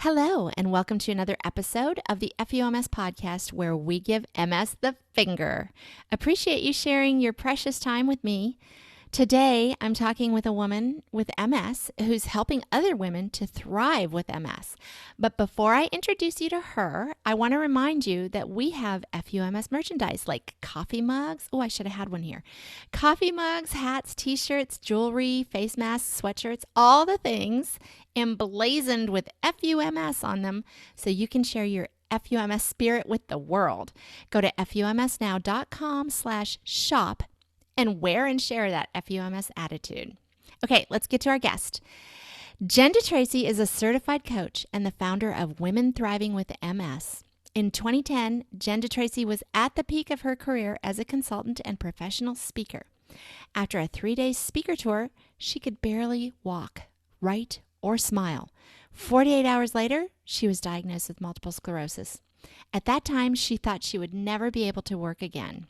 Hello, and welcome to another episode of the FUMS podcast where we give MS the finger. Appreciate you sharing your precious time with me. Today, I'm talking with a woman with MS who's helping other women to thrive with MS. But before I introduce you to her, I want to remind you that we have FUMS merchandise like coffee mugs. Oh, I should have had one here. Coffee mugs, hats, t-shirts, jewelry, face masks, sweatshirts, all the things emblazoned with FUMS on them so you can share your FUMS spirit with the world. Go to FUMSnow.com/shop and wear and share that FUMS attitude. Okay, let's get to our guest. Jen DeTracey is a certified coach and the founder of Women Thriving with MS. In 2010, Jen DeTracey was at the peak of her career as a consultant and professional speaker. After a 3-day speaker tour, she could barely walk, write, or smile. 48 hours later, she was diagnosed with multiple sclerosis. At that time, she thought she would never be able to work again.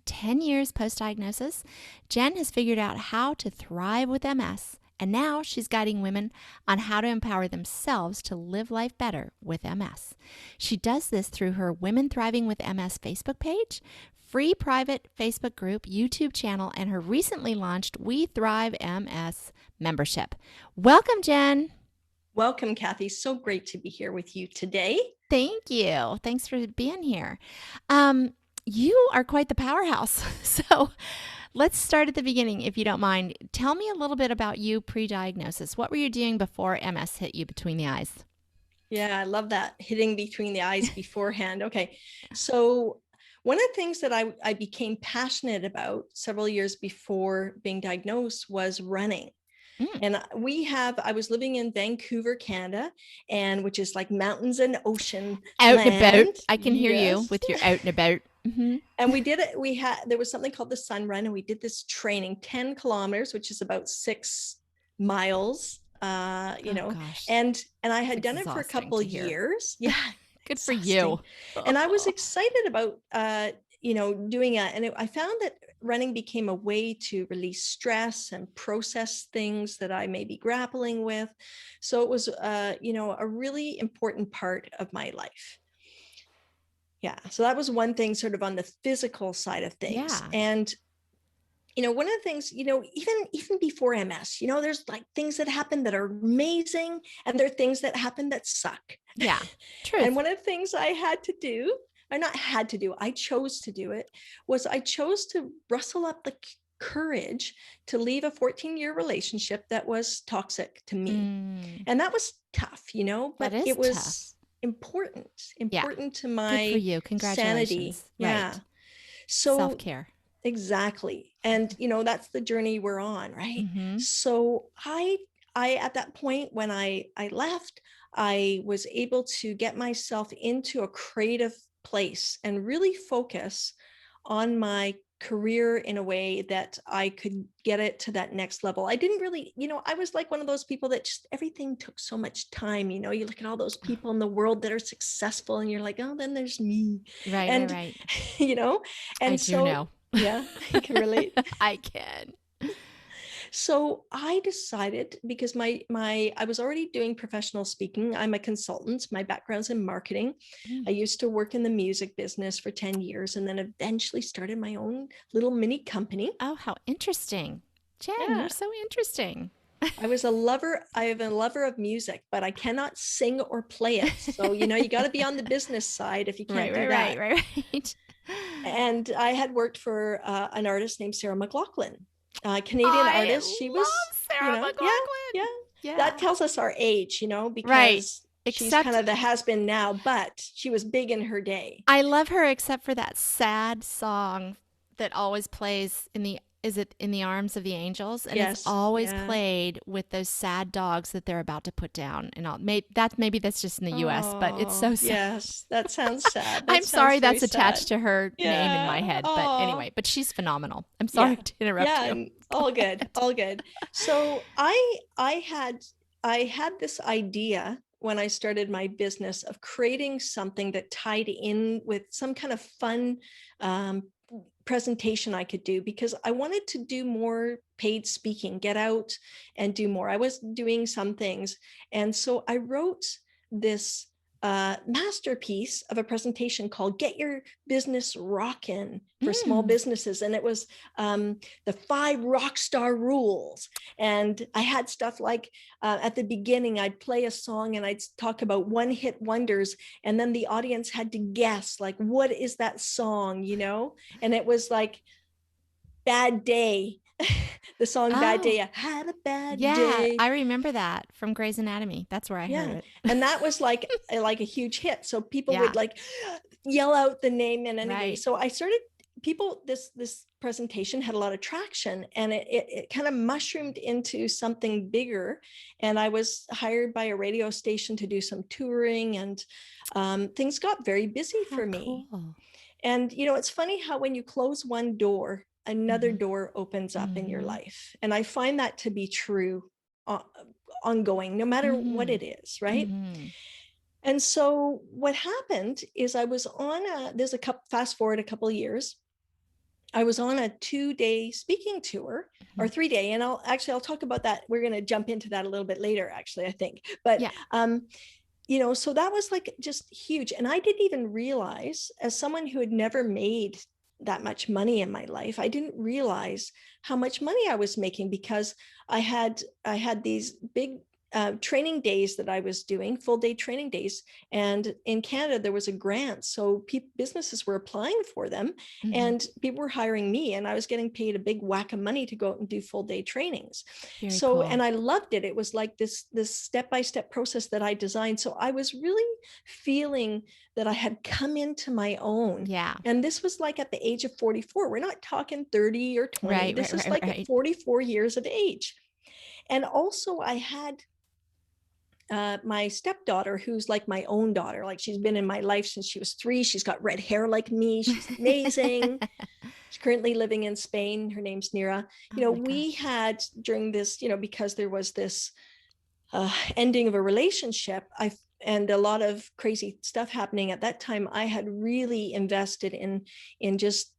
10 years post-diagnosis, Jen has figured out how to thrive with MS, and now she's guiding women on how to empower themselves to live life better with MS. She does this through her Women Thriving with MS Facebook page, free private Facebook group, YouTube channel, and her recently launched We Thrive MS membership. Welcome, Jen. Welcome, Kathy. So great to be here with you today. Thank you. Thanks for being here. You are quite the powerhouse. So let's start at the beginning, if you don't mind. Tell me a little bit about you pre-diagnosis. What were you doing before MS hit you between the eyes? Yeah, I love that, hitting between the eyes beforehand. Okay, so one of the things that I became passionate about several years before being diagnosed was running. And I was living in Vancouver, Canada, and which is like mountains and ocean Out land. and about. I can hear you with your out and about. Mm-hmm. And we did it. There was something called the Sun Run, and we did this training, 10 kilometers, which is about 6 miles, Gosh. and I had done it for a couple of years. Yeah. Good for you. And I was excited about, doing it. And I found that running became a way to release stress and process things that I may be grappling with. So it was, a really important part of my life. Yeah. So that was one thing sort of on the physical side of things. Yeah. And, one of the things, even before MS, there's like things that happen that are amazing, and there are things that happen that suck. Yeah. True. And one of the things I chose to do it, was I chose to rustle up the courage to leave a 14-year relationship that was toxic to me. And that was tough, but it was tough. important to my Good for you. Congratulations. sanity. Right. Yeah. So self-care. Exactly. And, that's the journey we're on, right? Mm-hmm. So I at that point when I left, I was able to get myself into a creative place and really focus on my career in a way that I could get it to that next level. I didn't really, I was like one of those people that just everything took so much time. You look at all those people in the world that are successful and you're like, oh, then there's me. Right. And I so, do know. Yeah, you can relate. I can. So I decided, because I was already doing professional speaking. I'm a consultant. My background's in marketing. I used to work in the music business for 10 years and then eventually started my own little mini company. Oh, how interesting. Jen, You're so interesting. I am a lover of music, but I cannot sing or play it. So, you got to be on the business side if you can't do that. Right. And I had worked for an artist named Sarah McLachlan. Canadian artist. She was Sarah McLachlan. Yeah. That tells us our age, because right. She's kind of the has-been now, but she was big in her day. I love her, except for that sad song that always plays is it In the Arms of the Angels? And it's always played with those sad dogs that they're about to put down. And maybe that's just in the U.S., but it's so sad. Yes, that sounds sad. I'm sorry that's attached to her name in my head. But anyway, but she's phenomenal. I'm sorry to interrupt you. Yeah, all good. So I had this idea when I started my business of creating something that tied in with some kind of fun presentation I could do, because I wanted to do more paid speaking, get out and do more. I was doing some things. And so I wrote this masterpiece of a presentation called Get Your Business Rockin' for small businesses. And it was the 5 rock star rules. And I had stuff like at the beginning, I'd play a song and I'd talk about one hit wonders. And then the audience had to guess, like, what is that song, you know? And it was like Bad Day. The song Bad Day. I had a bad day. I remember that from Grey's Anatomy. That's where I heard it. And that was like a huge hit. So people would like yell out the name. And anyway, so I started, this presentation had a lot of traction, and it kind of mushroomed into something bigger. And I was hired by a radio station to do some touring, and things got very busy for me. Cool. And, you know, it's funny how when you close one door, another door opens up in your life. And I find that to be true ongoing, no matter what it is, right? And so what happened is I was on fast forward a couple of years, I was on a 2-day speaking tour, or 3-day. And I'll talk about that. We're going to jump into that a little bit later, actually, I think. But, you know, so that was like just huge. And I didn't even realize, as someone who had never made that much money in my life, I didn't realize how much money I was making, because I had these big training days that I was doing, full day training days. And in Canada, there was a grant. So businesses were applying for them, and people were hiring me, and I was getting paid a big whack of money to go out and do full day trainings. Very cool. And I loved it. It was like this step-by-step process that I designed. So I was really feeling that I had come into my own. Yeah. And this was like at the age of 44. We're not talking 30 or 20. This is like at 44 years of age. And also I had my stepdaughter, who's like my own daughter. Like, she's been in my life since she was 3. She's got red hair like me. She's amazing. She's currently living in Spain. Her name's Nira. You know, we had during this, you know, because there was this ending of a relationship, and a lot of crazy stuff happening at that time, I had really invested in just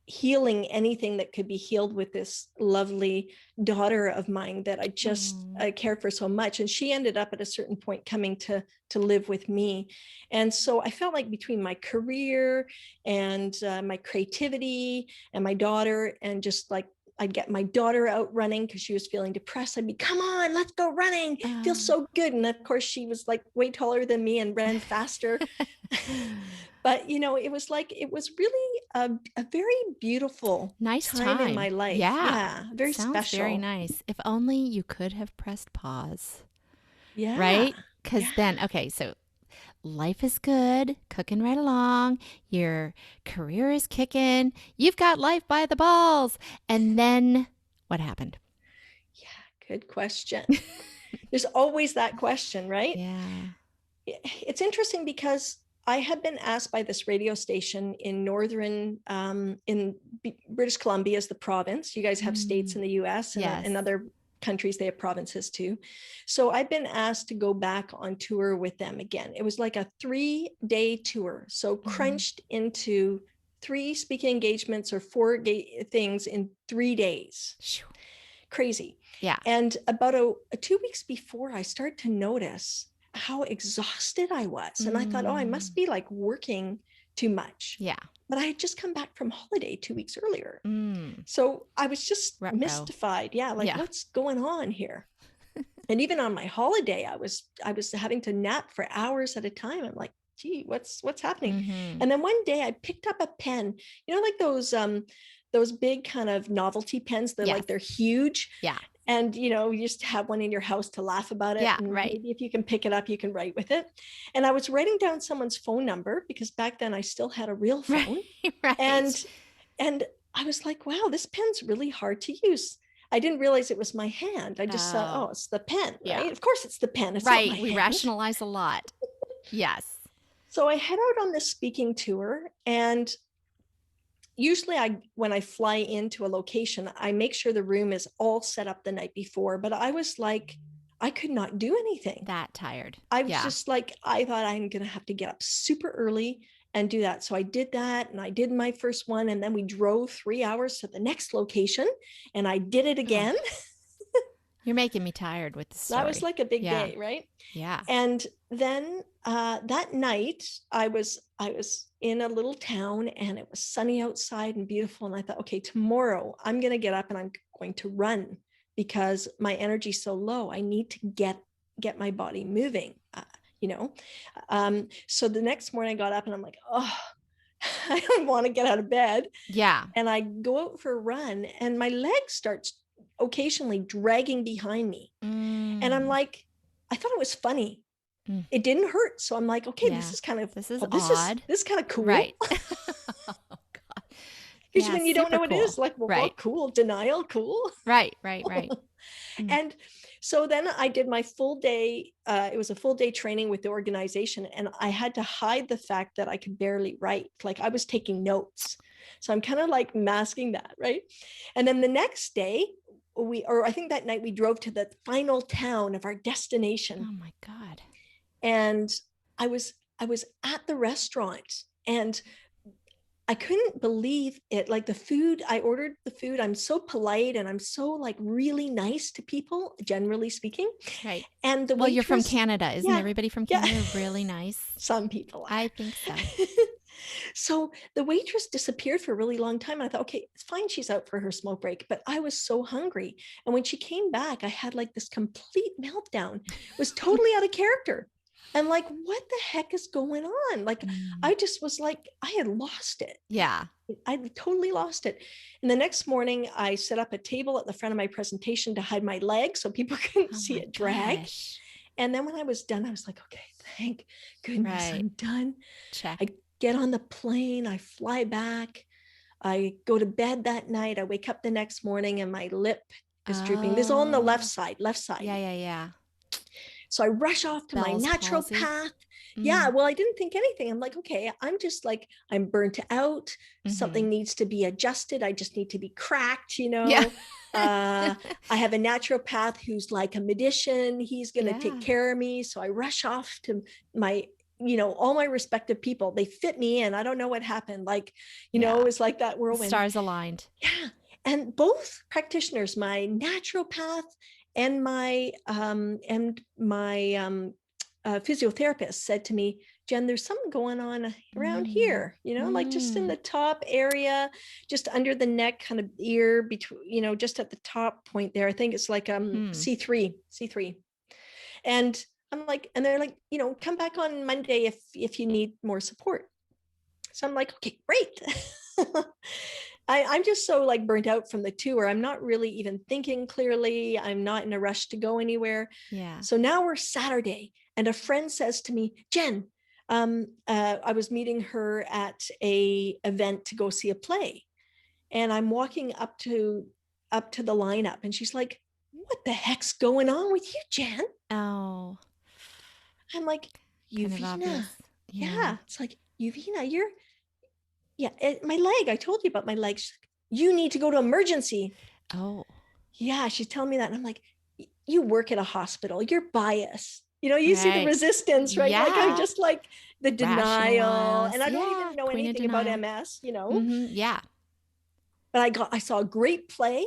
healing anything that could be healed with this lovely daughter of mine that I cared for so much. And she ended up at a certain point coming to live with me. And so I felt like between my career and my creativity and my daughter, and just like, I'd get my daughter out running because she was feeling depressed. I'd be, come on, let's go running. Feels so good. And of course, she was like way taller than me and ran faster. But, you know, it was really a very beautiful time in my life. Yeah. Very Sounds special. Very nice. If only you could have pressed pause. Yeah. Right? Because then, okay, so life is good, cooking right along, your career is kicking, you've got life by the balls. And then what happened? Yeah, good question. There's always that question, right? Yeah. It's interesting because I had been asked by this radio station in northern, in British Columbia is the province. You guys have states in the US, and in other countries, they have provinces too. So I've been asked to go back on tour with them again. It was like a 3-day tour. So crunched into 3 speaking engagements or 4 things in 3 days. Crazy. Yeah. And about 2 weeks before, I started to notice how exhausted I was. And I thought, oh, I must be like working too much. Yeah. But I had just come back from holiday 2 weeks earlier. So I was just mystified. Yeah. Like, what's going on here? And even on my holiday, I was having to nap for hours at a time. I'm like, gee, what's happening? And then one day I picked up a pen, you know, like those big kind of novelty pens. They're like, they're huge. Yeah. And, you know, you just have one in your house to laugh about it. Yeah, and maybe if you can pick it up, you can write with it. And I was writing down someone's phone number, because back then I still had a real phone. And I was like, wow, this pen's really hard to use. I didn't realize it was my hand. I just thought, oh, it's the pen, right? Of course it's the pen. It's not my hand. We rationalize a lot. Yes. So I head out on this speaking tour, and usually when I fly into a location, I make sure the room is all set up the night before, but I was like, I could not do anything. That tired. I was just like, I thought I'm going to have to get up super early and do that. So I did that, and I did my first one, and then we drove 3 hours to the next location, and I did it again. You're making me tired with the story. That was like a big Yeah. day, right? Yeah. And then that night I was in a little town and it was sunny outside and beautiful. And I thought, okay, tomorrow I'm going to get up and I'm going to run because my energy's so low. I need to get my body moving, you know? So the next morning I got up and I'm like, oh, I don't want to get out of bed. Yeah. And I go out for a run and my leg starts occasionally dragging behind me. And I'm like, I thought it was funny. It didn't hurt. So I'm like, okay, this is kind of, this is well, odd. This is kind of cool. Right. Oh, God. Because when you don't know what cool. it is, like, well, what cool? Denial, cool. Right. And so then I did my full day. It was a full day training with the organization. And I had to hide the fact that I could barely write. Like I was taking notes. So I'm kind of like masking that, right? And then the next day, I think that night we drove to the final town of our destination. Oh my God. And I was at the restaurant and I couldn't believe it. Like the food, I ordered the food. I'm so polite and I'm so like really nice to people, generally speaking. Right. And the well, waitress, you're from Canada. Isn't everybody from Canada really nice? Some people are. I think so. So the waitress disappeared for a really long time. I thought, okay, it's fine. She's out for her smoke break, but I was so hungry. And when she came back, I had like this complete meltdown. It was totally out of character. And like, what the heck is going on? Like, I just was like, I had lost it. Yeah. I totally lost it. And the next morning I set up a table at the front of my presentation to hide my leg so people couldn't see it drag. Gosh. And then when I was done, I was like, okay, thank goodness I'm done. Check. I get on the plane, I fly back, I go to bed that night, I wake up the next morning and my lip is drooping. This is all on the left side. Yeah. So I rush off to my naturopath. Yeah, well, I didn't think anything. I'm like, okay, I'm just like, I'm burnt out. Something needs to be adjusted. I just need to be cracked, you know? Yeah. I have a naturopath who's like a magician. He's going to take care of me. So I rush off to my, all my respective people. They fit me in. I don't know what happened. Like, it was like that whirlwind. Stars aligned. Yeah. And both practitioners, my naturopath and my physiotherapist said to me, Jen, there's something going on around here, like just in the top area, just under the neck, kind of ear between, just at the top point there. I think it's like C3. And I'm like, and they're like, come back on Monday if you need more support. So I'm like, okay, great. I'm just so like burnt out from the tour. I'm not really even thinking clearly. I'm not in a rush to go anywhere. Yeah. So now we're Saturday and a friend says to me, Jen, I was meeting her at a event to go see a play. And I'm walking up to the lineup and she's like, what the heck's going on with you, Jen? Oh. I'm like, Uvina. Yeah. It's like, Uvina, my leg. I told you about my leg. She's like, you need to go to emergency. Oh. Yeah, she's telling me that. And I'm like, you work at a hospital. You're biased. You see the resistance, right? Yeah. Like I'm just like the denial. And I don't even know Queen anything about MS, Yeah. But I saw a great play.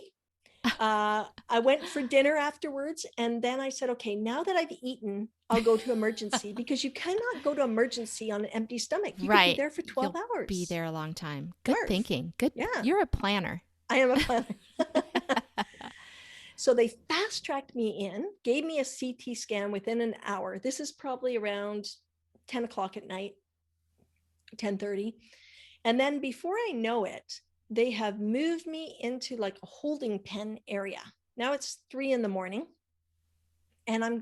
I went for dinner afterwards. And then I said, okay, now that I've eaten, I'll go to emergency because you cannot go to emergency on an empty stomach. You could be there for 12 hours. Be there a long time. Good thinking. Good. Yeah. You're a planner. I am a planner. So they fast tracked me in, gave me a CT scan within an hour. This is probably around 10 o'clock at night, 10:30. And then before I know it, they have moved me into like a holding pen area. Now it's 3 a.m. and I'm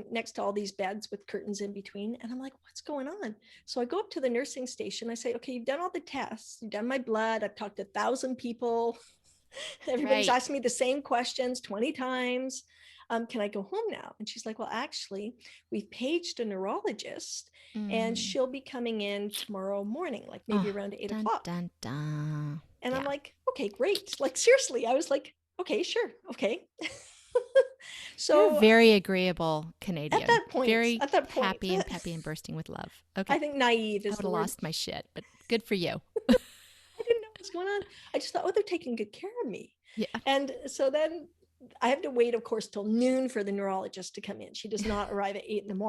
next to all these beds with curtains in between. And I'm like, what's going on? So I go up to the nursing station. I say, okay, you've done all the tests. You've done my blood. I've talked to 1,000 people. Everybody's asked me the same questions 20 times. Can I go home now? And she's like, well, actually, we've paged a neurologist and she'll be coming in tomorrow morning, like maybe around 8 o'clock. Dun, dun. And I'm like, okay, great. Like, seriously, I was like, okay, sure. Okay. So you're a very agreeable Canadian. At that point, happy and peppy and bursting with love. Okay. I think naive is I would have lost my shit, but good for you. I didn't know what's going on. I just thought, oh, they're taking good care of me. Yeah. And so then I have to wait, of course, till noon for the neurologist to come in. She does not arrive at 8 a.m.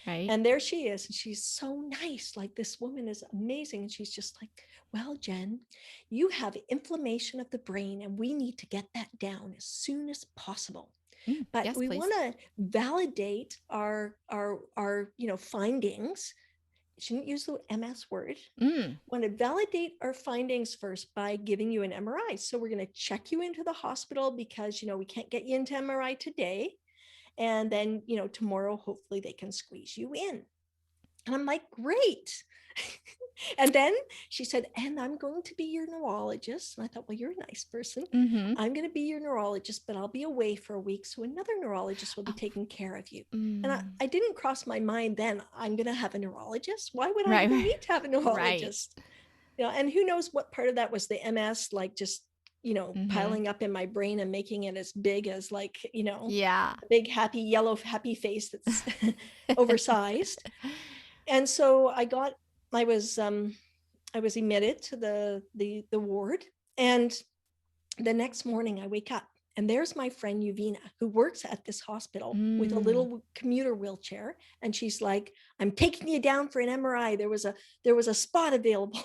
Right. And there she is. And she's so nice. Like, this woman is amazing. And she's just like, well, Jen, you have inflammation of the brain, and we need to get that down as soon as possible. But Yes, we please. want to validate our findings. She didn't use the MS word. Want to validate our findings first by giving you an MRI. So we're going to check you into the hospital because, we can't get you into MRI today. And then, tomorrow, hopefully they can squeeze you in. And I'm like, great. And then she said, and I'm going to be your neurologist. And I thought, well, you're a nice person. I'm going to be your neurologist, but I'll be away for a week. So another neurologist will be taking care of you. And I didn't cross my mind then, I'm going to have a neurologist. Why would I even need to have a neurologist? And who knows what part of that was the MS, like just, piling up in my brain and making it as big as like, a big happy yellow happy face that's oversized. And so I was admitted to the ward, and the next morning I wake up and there's my friend Uvina, who works at this hospital with a little commuter wheelchair, and she's like, I'm taking you down for an MRI. There was a spot available.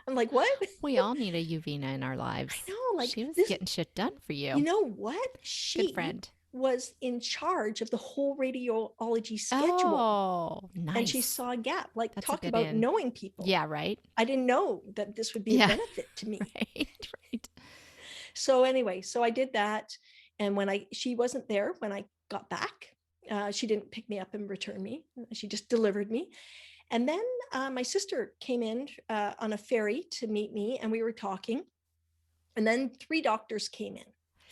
I'm like, what? We all need a Uvina in our lives. I know, like she was getting shit done for you. You know what? She Good friend. Was in charge of the whole radiology schedule. Oh, nice. And she saw a gap. Like, talk about knowing people. Yeah, right. I didn't know that this would be a benefit to me. Right. So anyway, so I did that. And she wasn't there when I got back. She didn't pick me up and return me. She just delivered me. And then my sister came in on a ferry to meet me, and we were talking. And then 3 doctors came in.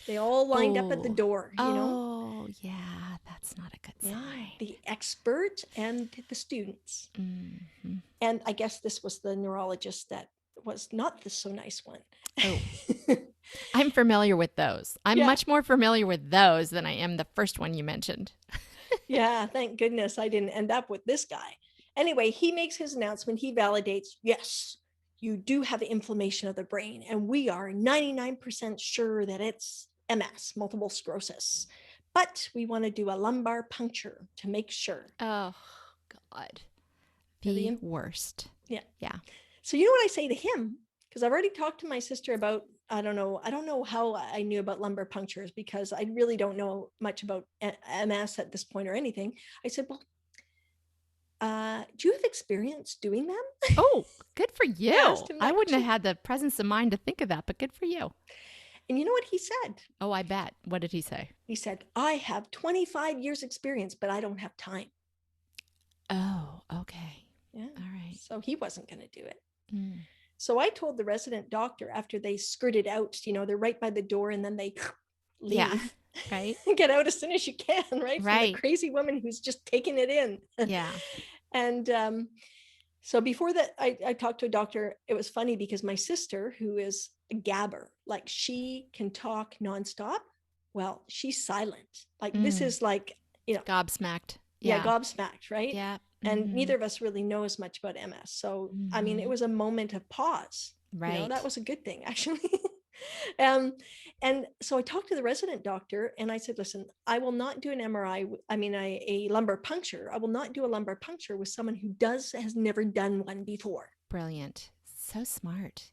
They all lined up at the door, Oh, yeah, that's not a good sign. The expert and the students. And I guess this was the neurologist that was not the so nice one. Oh, I'm familiar with those. I'm much more familiar with those than I am the first one you mentioned. Yeah, thank goodness I didn't end up with this guy. Anyway, he makes his announcement. He validates, yes, you do have inflammation of the brain, and we are 99% sure that it's MS, multiple sclerosis. But we want to do a lumbar puncture to make sure. Oh, God. The worst. Yeah. Yeah. So you know what I say to him? Because I've already talked to my sister about, I don't know how I knew about lumbar punctures, because I really don't know much about MS at this point or anything. I said, well, do you have experience doing them? Oh, good for you. I wouldn't have had the presence of mind to think of that, but good for you. And you know what he said? Oh, I bet. What did he say? He said, I have 25 years experience, but I don't have time. Oh, okay. Yeah. All right. So he wasn't going to do it. So I told the resident doctor, after they skirted out, they're right by the door, and then they leave. Yeah. Right. Get out as soon as you can, right? Right. From the crazy woman who's just taking it in. Yeah. And so before that, I talked to a doctor. It was funny because my sister, who is a gabber, like, she can talk nonstop. Well, she's silent. Like, this is like, gobsmacked. Yeah, gobsmacked, right? Yeah. And neither of us really know as much about MS. So, I mean, it was a moment of pause. Right. That was a good thing, actually. And so I talked to the resident doctor, and I said, listen, I will not do an MRI. A lumbar puncture. I will not do a lumbar puncture with someone who has never done one before. Brilliant. So smart.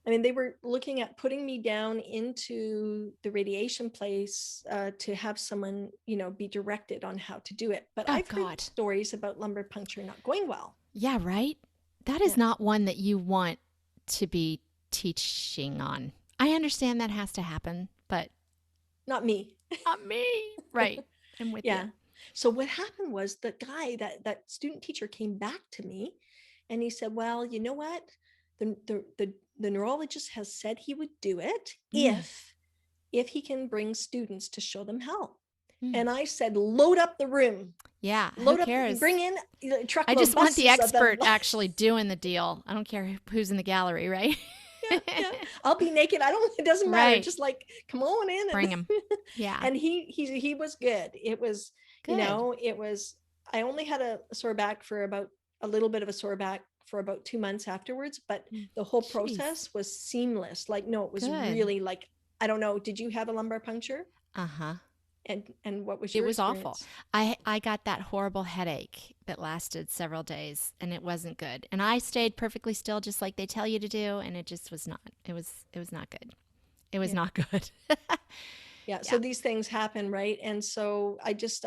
I mean, they were looking at putting me down into the radiation place to have someone, be directed on how to do it. But I've heard stories about lumbar puncture not going well. Yeah, right? That is not one that you want to be teaching on. I understand that has to happen, but... Not me. Not me. Right. I'm with you. So what happened was the guy, that student teacher, came back to me, and he said, well, you know what? The neurologist has said he would do it if he can bring students to show them how. And I said, load up the room. Yeah. Load who cares? Up, bring in truckload. I just want the expert actually doing the deal. I don't care who's in the gallery, right? Yeah. I'll be naked. It doesn't matter. Right. Just like, come on in. Bring him. Yeah. And he was good. It was, good. I only had a sore back for about a little bit of a sore back for about 2 months afterwards, but the whole process was seamless. Like, no, it was really like I don't know, did you have a lumbar puncture? Uh-huh. And what was It your was awful. experience? I got that horrible headache that lasted several days and it wasn't good. And I stayed perfectly still just like they tell you to do, and it just was not. It was not good. It was Yeah. not good. Yeah. Yeah. So these things happen, right? And so I guess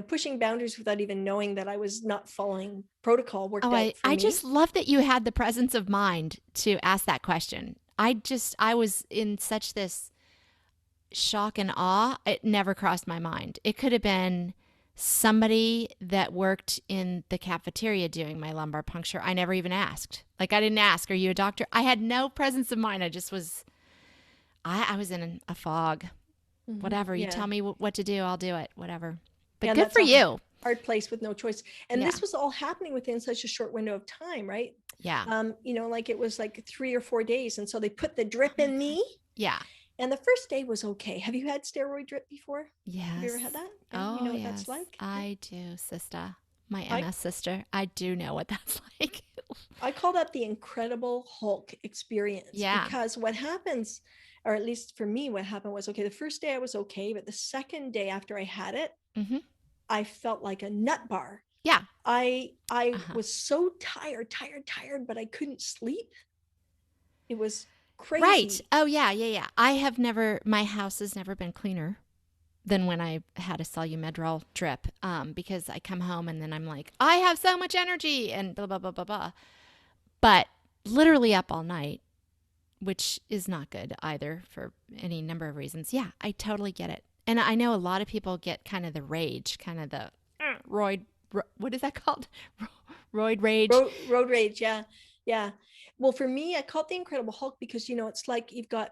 pushing boundaries without even knowing that I was not following protocol worked Oh, out for I just me. love that you had the presence of mind to ask that question. I was in such this shock and awe. It never crossed my mind. It could have been somebody that worked in the cafeteria doing my lumbar puncture. I never even asked. Like, I didn't ask, "Are you a doctor?" I had no presence of mind. I just was, I was in a fog. Whatever. You Yeah. tell me what to do, I'll do it. Whatever. But Yeah. And good that's for a you. hard place with no choice. And Yeah. this was all happening within such a short window of time, right? Yeah. Like it was like 3 or 4 days. And so they put the Oh drip my in God. me. Yeah. And the first day was okay. Have you had steroid drip before? Have you ever had Yes. that? Yeah, you Oh, know what that's yes. like? Yeah. I do, sister. My I MS sister. I do know what that's like. I call that the Incredible Hulk experience, Yeah. because what happens, or at least for me, what happened was, okay, the first day I was okay, but the second day after I had it, Mm-hmm. I felt like a nut bar. Yeah. I Uh-huh. was so tired, but I couldn't sleep. It was Right. crazy. Oh, yeah, yeah, yeah. My house has never been cleaner than when I had a Solumedrol drip, because I come home and then I'm like, I have so much energy and blah, blah, blah, blah, blah. But literally up all night, which is not good either for any number of reasons. Yeah, I totally get it. And I know a lot of people get kind of the rage, kind of the what is that called? Roid rage. Road rage, yeah. Yeah. Well, for me, I call it the Incredible Hulk because it's like you've got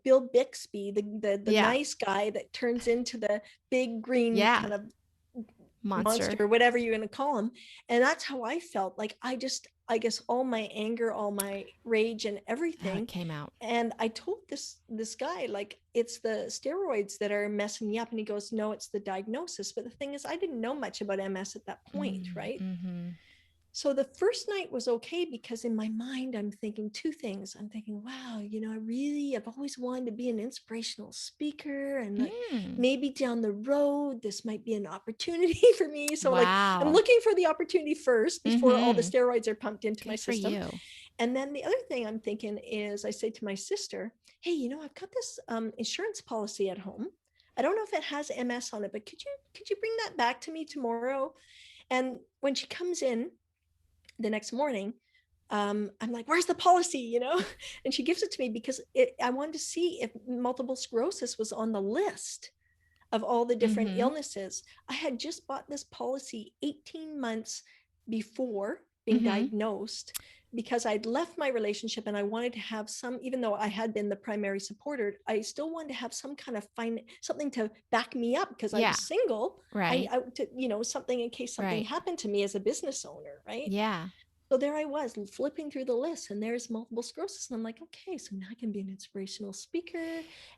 Bill Bixby, the Yeah. nice guy that turns into the big green Yeah. kind of Monster. monster, whatever you're going to call him. And that's how I felt. Like I guess all my anger, all my rage and Oh, it everything. came out. And I told this guy, like, it's the steroids that are messing me up. And he goes, no, it's the diagnosis. But the thing is, I didn't know much about MS at that point, right? Mm-hmm. So the first night was okay because in my mind, I'm thinking two things. I'm thinking, wow, I've always wanted to be an inspirational speaker, and like Mm. maybe down the road, this might be an opportunity for me. So like I'm Wow. looking for the opportunity first before all the Mm-hmm. steroids are pumped into my Good for system. you. And then the other thing I'm thinking is I say to my sister, hey, I've got this insurance policy at home. I don't know if it has MS on it, but could you bring that back to me tomorrow? And when she comes in the next morning, I'm like, where's the policy, And she gives it to me because I wanted to see if multiple sclerosis was on the list of all the different Mm-hmm. illnesses. I had just bought this policy 18 months before being Mm-hmm. diagnosed because I'd left my relationship and I wanted to have some, even though I had been the primary supporter, I still wanted to have some kind of something to back me up because I Yeah. was single. Right. Something in case something Right. happened to me as a business owner, right? Yeah. So there I was flipping through the list, and there's multiple sclerosis. And I'm like, okay, so now I can be an inspirational speaker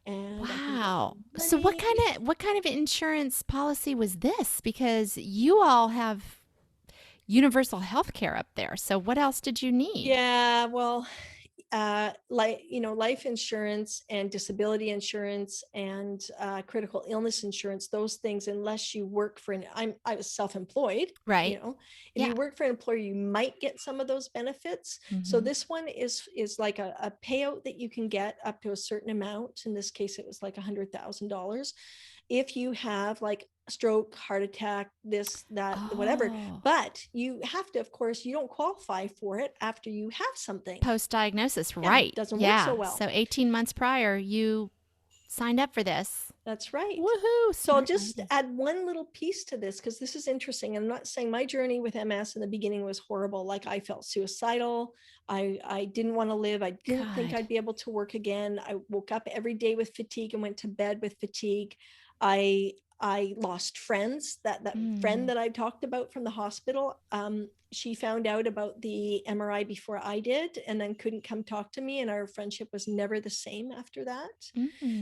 and I can get Wow. some So money. what kind of insurance policy was this? Because you all have universal health care up there. So what else did you need? Yeah, well, life insurance and disability insurance and critical illness insurance, those things, unless you work for I was self-employed, Right. if Yeah. you work for an employer, you might get some of those benefits. So Mm-hmm. this one is like a payout that you can get up to a certain amount. In this case, it was like $100,000 if you have like stroke, heart attack, this, that, whatever. Oh, But you have to, of course, you don't qualify for it after you have something. post-diagnosis. Yeah, Right. doesn't work so Yeah. well. So 18 months prior, you signed up for this. That's right. Woohoo. So I'll Smart just lady. add one little piece to this because this is interesting. I'm not saying my journey with MS in the beginning was horrible. Like I felt suicidal. I didn't want to live. I didn't think God. I'd be able to work again. I woke up every day with fatigue and went to bed with fatigue. I lost friends. That friend Mm. that I talked about from the hospital, she found out about the MRI before I did and then couldn't come talk to me. And our friendship was never the same after that.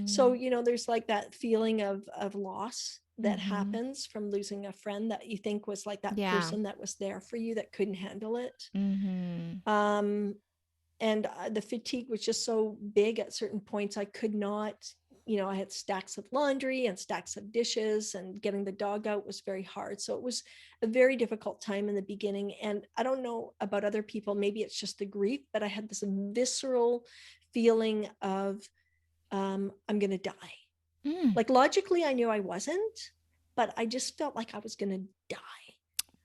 So, Mm. there's like that feeling of loss that Mm-hmm. happens from losing a friend that you think was like that Yeah. person that was there for you that couldn't handle it. Mm-hmm. Um, And the fatigue was just so big at certain points. I could not, I had stacks of laundry and stacks of dishes, and getting the dog out was very hard. So it was a very difficult time in the beginning. And I don't know about other people, maybe it's just the grief, but I had this visceral feeling of, I'm going to die. Like logically, I knew I wasn't, but I just felt like I was going to die.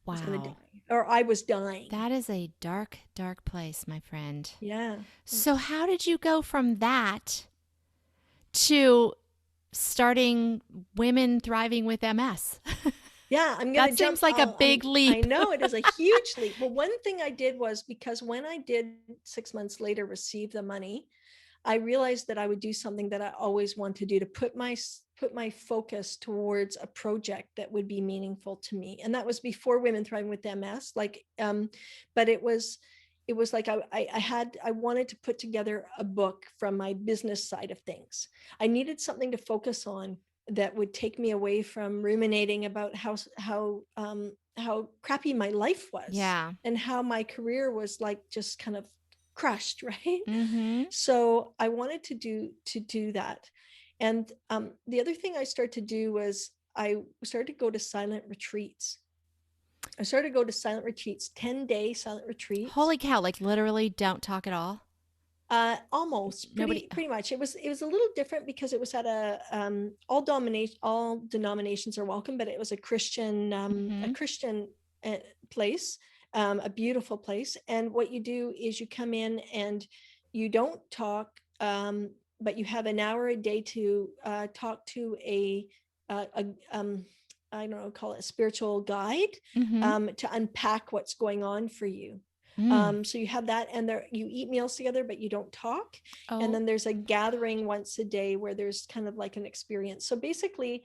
I was going to Wow. die, or I was dying. That is a dark, dark place, my friend. Yeah. So, how did you go from that to starting Women Thriving with MS? Yeah, I'm going to That jump. seems like a big leap. I know it is a huge leap. Well, one thing I did was, because when I did 6 months later receive the money, I realized that I would do something that I always want to do, to put my focus towards a project that would be meaningful to me. And that was before Women Thriving with MS. But it was like I wanted to put together a book from my business side of things. I needed something to focus on that would take me away from ruminating about how crappy my life was. Yeah. And how my career was like just kind of crushed, right? Mm-hmm. So I wanted to do that. And the other thing I started to do was I started to go to silent retreats. I started to go to silent retreats, 10-day silent retreats. Holy cow! Like literally, don't talk at all. Almost Nobody. pretty much. It was a little different because it was at a all denominations are welcome, but it was a Christian place, a beautiful place. And what you do is you come in and you don't talk, but you have an hour a day to talk to a I don't know, call it a spiritual guide, to unpack what's going on for you. So you have that, and there you eat meals together, but you don't talk. Oh. And then there's a gathering once a day where there's kind of like an experience. So basically,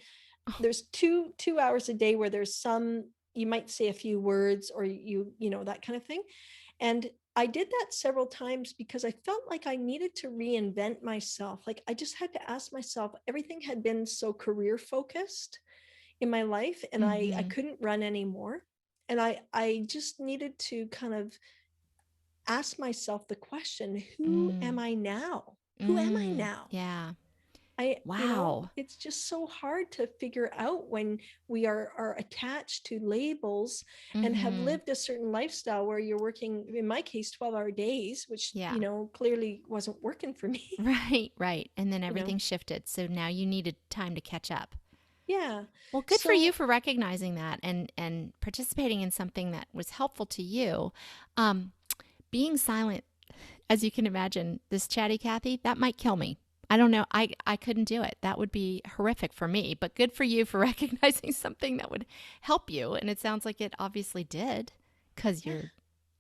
there's two hours a day where there's some, you might say a few words, or that kind of thing. And I did that several times because I felt like I needed to reinvent myself. Like I just had to ask myself, everything had been so career focused in my life, and I couldn't run anymore. And I just needed to kind of ask myself the question, who am I now? Who am I now? Yeah. Wow. It's just so hard to figure out when we are attached to labels and have lived a certain lifestyle where you're working, in my case, 12-hour days, which, clearly wasn't working for me. Right. And then everything shifted. So now you needed time to catch up. Yeah. Well, good for you for recognizing that and participating in something that was helpful to you. Being silent, as you can imagine, this chatty Kathy, that might kill me. I don't know. I couldn't do it. That would be horrific for me. But good for you for recognizing something that would help you. And it sounds like it obviously did, because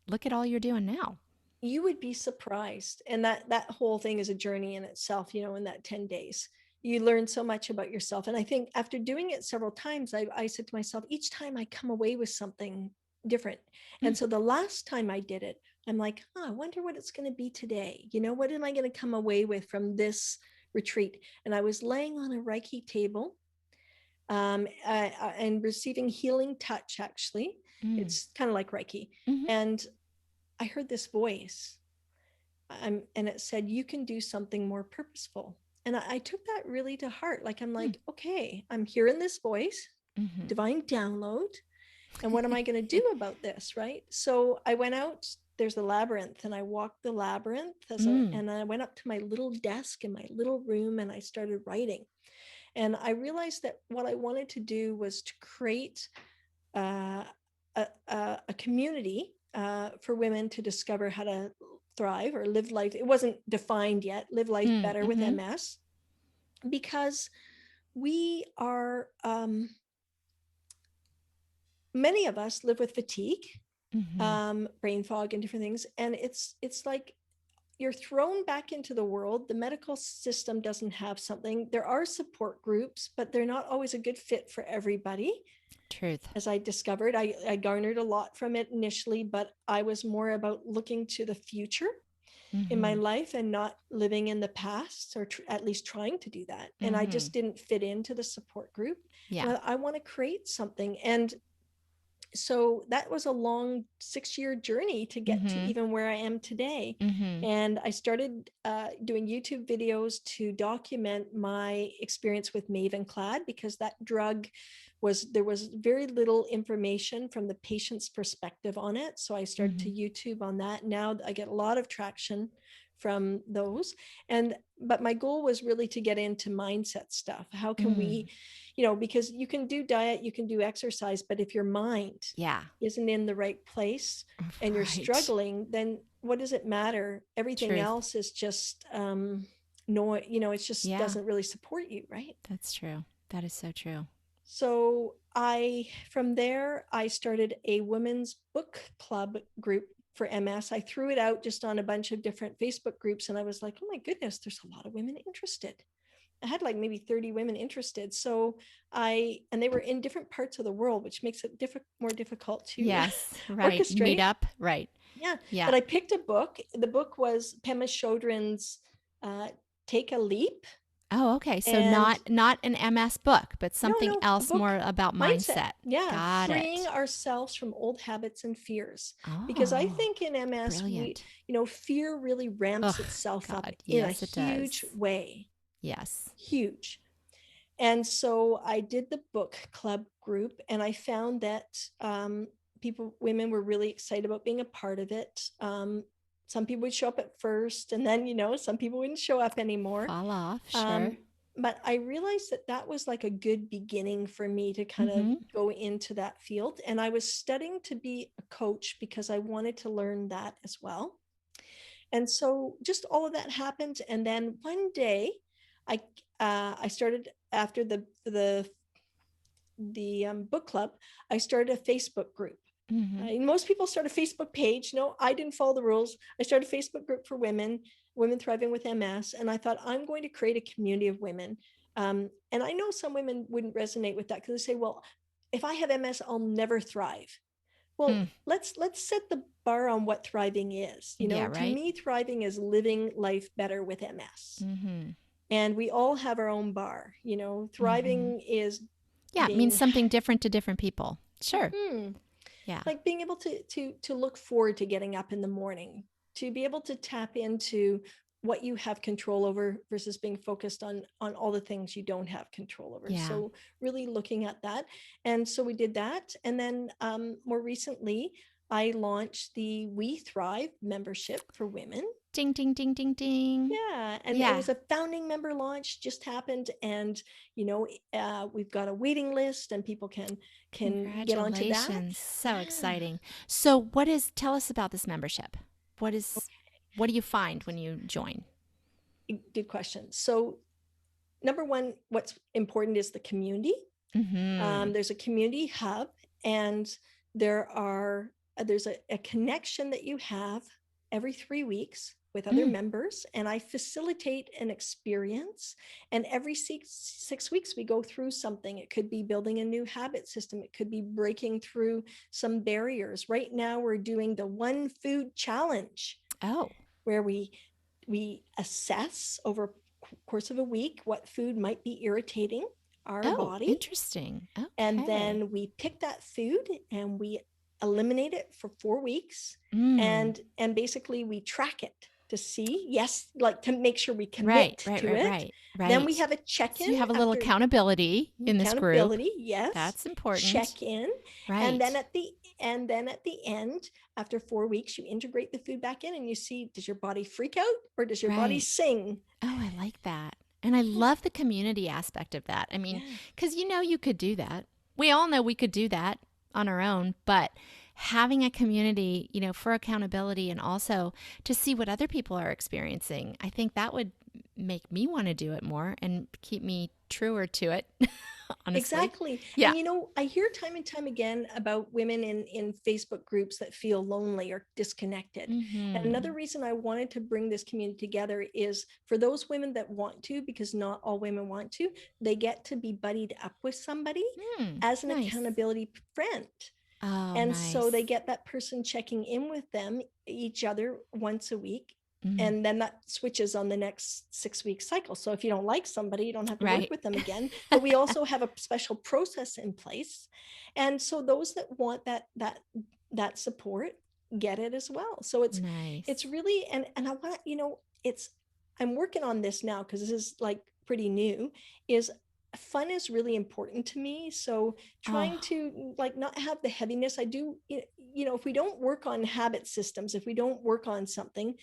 look at all you're doing now. You would be surprised. And that whole thing is a journey in itself, in that 10 days. You learn so much about yourself. And I think after doing it several times, I said to myself, each time I come away with something different. And so the last time I did it, I'm like, I wonder what it's going to be today. What am I going to come away with from this retreat? And I was laying on a Reiki table and receiving healing touch, actually. It's kind of like Reiki. And I heard this voice, and it said, you can do something more purposeful. And I took that really to heart. Like, I'm like, okay, I'm hearing this voice, divine download. And what am I going to do about this? Right. So I went out, there's the labyrinth, and I walked the labyrinth and I went up to my little desk in my little room, and I started writing. And I realized that what I wanted to do was to create a community for women to discover how to thrive or live life. It wasn't defined yet. Live life better with MS, because we are, many of us live with fatigue, brain fog, and different things. And it's like you're thrown back into the world. The medical system doesn't have something. There are support groups, but they're not always a good fit for everybody. Truth. As I discovered, I garnered a lot from it initially, but I was more about looking to the future in my life and not living in the past, or at least trying to do that. And I just didn't fit into the support group. Yeah. I want to create something. And so that was a long 6-year journey to get to Mm-hmm. even where I am today. Mm-hmm. And I started doing YouTube videos to document my experience with Mavenclad, because that drug there was very little information from the patient's perspective on it. So I started Mm-hmm. to YouTube on that. Now I get a lot of traction from those. But my goal was really to get into mindset stuff. How can Mm. we, because you can do diet, you can do exercise, but if your mind Yeah. isn't in the right place and you're Right. struggling, then what does it matter? Everything Truth. else is just no, it just Yeah, doesn't really support you, right? that's true. That is so true. So from there, I started a women's book club group for MS. I threw it out just on a bunch of different Facebook groups, and I was like, oh my goodness, there's a lot of women interested. I had like maybe 30 women interested. So and they were in different parts of the world, which makes it more difficult to Yes, right. Meet orchestrate. up. Right. Yeah. Yeah. But I picked a book. The book was Pema Chodron's uh, Take a Leap. Oh, okay. So And not an MS book, but something no, a else book more about mindset. mindset. Yeah. Got Freeing it. ourselves from old habits and fears. Because I Oh, think in MS, brilliant. fear really ramps Oh, itself up God. in a Yes, it does. huge way. Yes. Huge. And so I did the book club group, and I found that women were really excited about being a part of it. Some people would show up at first, and then, some people wouldn't show up anymore. Fall off. Sure. Um, but I realized that that was like a good beginning for me to kind of Mm-hmm. go into that field. And I was studying to be a coach because I wanted to learn that as well. And so just all of that happened. And then one day I I started after the book club, I started a Facebook group. Mm-hmm. Most people start a Facebook page. No, I didn't follow the rules. I started a Facebook group for women thriving with MS. And I thought, I'm going to create a community of women. And I know some women wouldn't resonate with that because they say, well, if I have MS, I'll never thrive. Well, Mm. let's set the bar on what thriving is. Yeah, To right. me, thriving is living life better with MS. Mm-hmm. And we all have our own bar. Mm-hmm. Thriving is Yeah, it means being something different to different people. Sure. mhm, Yeah. like being able to look forward to getting up in the morning, to be able to tap into what you have control over versus being focused on all the things you don't have control over. Yeah. So really looking at that. And so we did that. And then more recently, I launched the We Thrive membership for women. Ding, ding, ding, ding, ding. Yeah, and it Yeah. was a founding member launch just happened, and we've got a waiting list, and people can get onto that. Congratulations. So Yeah, exciting. So tell us about this membership. What do you find when you join? good question. So number one, what's important is the community. Mm-hmm. There's a community hub, and there's a connection that you have every 3 weeks with other Mm. members, and I facilitate an experience. And every 6 weeks, we go through something. It could be building a new habit system. It could be breaking through some barriers. Right now, we're doing the One Food Challenge, Oh. where we assess over course of a week what food might be irritating our Oh, body, interesting. and Okay. then we pick that food and we eliminate it for 4 weeks, Mm. and basically we track it to see, yes, like to make sure we Right, commit right, to right, it. right, Then we right. have a So check-in you have a little after accountability in this group. accountability, yes, That's important. check in, and then Right. at the end, after 4 weeks, you integrate the food back in, and you see, does your body freak out or does your body Right. sing? Oh, I like that. And I love the community aspect of that. I mean, Yeah. because you could do that. We all know we could do that on our own, but having a community, for accountability and also to see what other people are experiencing, I think that would make me want to do it more and keep me truer to it, honestly. Exactly. Yeah. And I hear time and time again about women in Facebook groups that feel lonely or disconnected. And Mm-hmm. another reason I wanted to bring this community together is for those women that want to, because not all women want to, they get to be buddied up with somebody as an Nice. accountability friend. Oh, And so nice. they get that person checking in with them, each other once a week, And then that switches on the next 6-week cycle. So if you don't like somebody, you don't have to work Right. with them again. But we also have a special process in place. And so those that want that support get it as well. So Nice. it's really, and I want, I'm working on this now because this is like pretty new, is fun is really important to me. So trying to like not have the heaviness. I do, if we don't work on habit systems, if we don't work on something,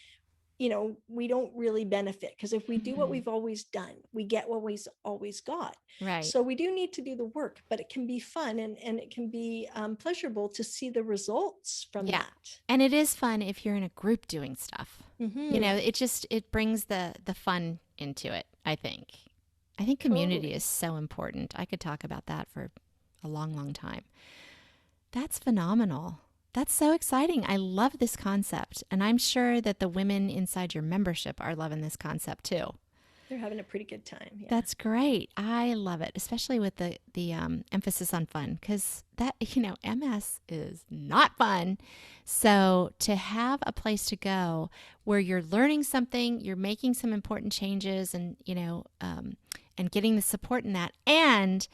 we don't really benefit, because if we do what we've always done, we get what we've always got. Right. So we do need to do the work, but it can be fun and it can be pleasurable to see the results from that. And it is fun if you're in a group doing stuff. It brings the fun into it, I think. I think community is so important. I could talk about that for a long, long time. That's phenomenal. That's so exciting. I love this concept. And I'm sure that the women inside your membership are loving this concept too. They're having a pretty good time. Yeah. That's great. I love it, especially with the emphasis on fun, because that, MS is not fun. So to have a place to go where you're learning something, you're making some important changes and, and getting the support in that, and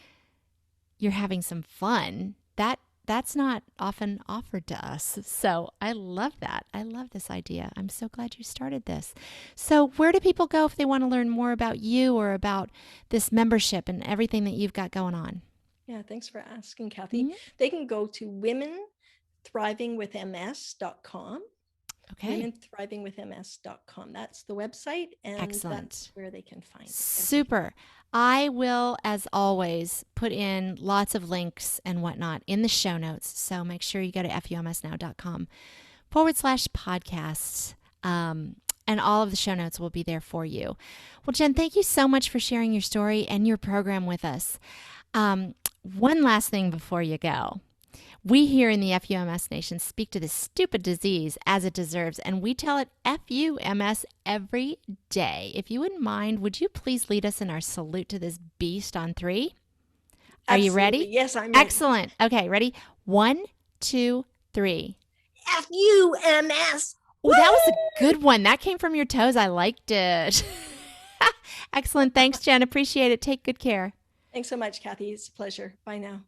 you're having some fun, that's not often offered to us. So I love that. I love this idea. I'm so glad you started this. So where do people go if they want to learn more about you or about this membership and everything that you've got going on? Yeah, thanks for asking, Kathy. They can go to womenthrivingwithms.com. Okay. womenthrivingwithms.com. That's the website, and Excellent. That's where they can find it. Super. I will, as always, put in lots of links and whatnot in the show notes. So make sure you go to FUMSnow.com/podcasts. And all of the show notes will be there for you. Well, Jen, thank you so much for sharing your story and your program with us. One last thing before you go. We here in the FUMS Nation speak to this stupid disease as it deserves, and we tell it FUMS every day. If you wouldn't mind, would you please lead us in our salute to this beast on 3? Are you ready? Yes, I'm ready. Excellent. Okay, ready? 1, 2, 3. FUMS. Oh, that was a good one. That came from your toes. I liked it. Excellent. Thanks, Jen. Appreciate it. Take good care. Thanks so much, Kathy. It's a pleasure. Bye now.